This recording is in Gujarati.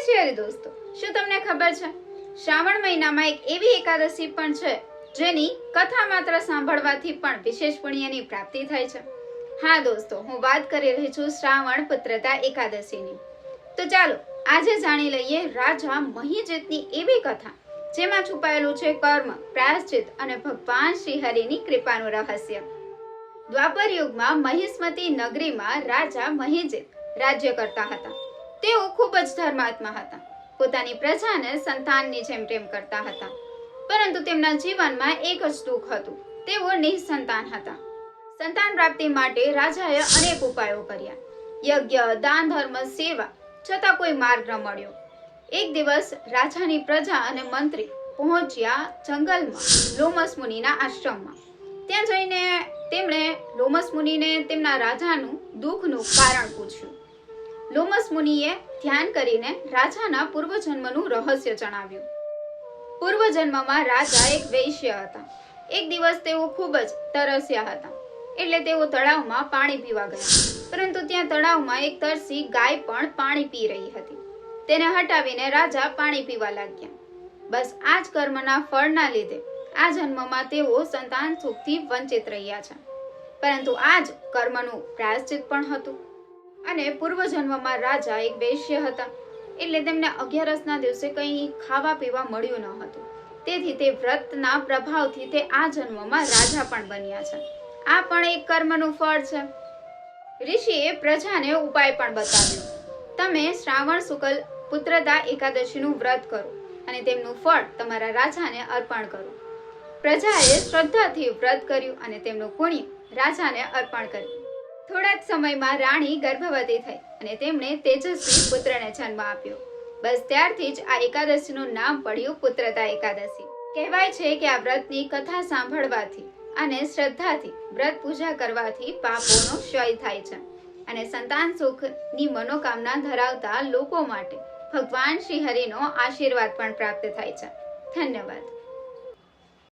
શહેરી દોસ્તો, શું તમને ખબર છે શ્રાવણ મહિનામાં એક એવી એકાદશી પણ છે જેની કથા માત્ર સાંભળવાથી પણ વિશેષ પુણ્યની પ્રાપ્તિ થાય છે। હા દોસ્તો, હું વાત કરી રહી છું શ્રાવણ પુત્રદા એકાદશીની। તો ચાલો આજે જાણી લઈએ રાજા મહિજીતની એવી કથા જેમાં છુપાયેલું છે કર્મ, પ્રાયશ્ચિત અને ભગવાન શ્રી હરિની કૃપાનું રહસ્ય। દ્વાપર યુગમાં મહિસ્મતી નગરીમાં રાજા મહિજીત રાજ્ય કરતા હતા। તેઓ ખૂબ જ ધર્માત્મા હતા। પોતાની પ્રજાને સંતાનની જેમ પ્રેમ કરતા હતા, પરંતુ તેમના જીવનમાં એક જ દુઃખ હતું, તેઓ નિસંતાન હતા। સંતાન પ્રાપ્તિ માટે રાજાએ અનેક ઉપાયો કર્યા, યજ્ઞ, દાન, ધર્મ, સેવા, છતાં કોઈ માર્ગ ન મળ્યો। એક દિવસ રાજાની પ્રજા અને મંત્રી પહોંચ્યા જંગલમાં લોમસ મુનિના આશ્રમમાં। ત્યાં જઈને તેમણે લોમસ મુનિને તેમના રાજાનું દુઃખનું કારણ પૂછ્યું। લોમસ મુનિએ ધ્યાન કરીને રાજાના પૂર્વજન્મનું રહસ્ય જણાવ્યું। પૂર્વજન્મમાં રાજા એક વૈશ્ય હતા। એક દિવસ તેઓ ખૂબ જ તરસ્યા હતા, એટલે તેઓ તળાવમાં પાણી પીવા ગયા, પરંતુ ત્યાં તળાવમાં એક તરસી ગાય પણ પાણી પી રહી હતી। તેને હટાવીને રાજા પાણી પીવા લાગ્યા। બસ આ જ કર્મના ફળના લીધે આ જન્મમાં તેઓ સંતાન સુખથી વંચિત રહ્યા છે, પરંતુ આ જ કર્મનું પ્રાયશ્ચિત પણ હતું। અને પૂર્વજન્મમાં રાજા એક વૈશ્ય હતા, એટલે તેમને 11ના દિવસે કંઈ ખાવા પીવા મળ્યું ન હતું, તેથી તે વ્રતના પ્રભાવથી તે આ જન્મમાં રાજા પણ બન્યા છે। આ પણ એક કર્મનું ફળ છે। ઋષિએ પ્રજાને ઉપાય પણ બતાવ્યો, તમે શ્રાવણ શુક્લ પુત્રદા એકાદશીનું વ્રત કરો અને તેમનું ફળ તમારા રાજાને અર્પણ કરો। પ્રજાએ શ્રદ્ધાથી વ્રત કર્યું અને તેમનું પુણ્ય રાજાને અર્પણ કર્યું। થોડા જ સમયમાં રાણી ગર્ભવતી થઈ અને તેમણે તેજસ્વી પુત્રને જન્મ આપ્યો। બસ ત્યારથી જ આ એકાદશીનું નામ પડ્યું પુત્રદા એકાદશી। કહેવાય છે કે આ વ્રતની કથા સાંભળવાથી અને શ્રદ્ધાથી વ્રત પૂજા કરવાથી પાપોનો ક્ષય થાય છે અને સંતાન સુખની મનોકામના ધરાવતા લોકો માટે ભગવાન શ્રી હરિનો આશીર્વાદ પણ પ્રાપ્ત થાય છે। ધન્યવાદ।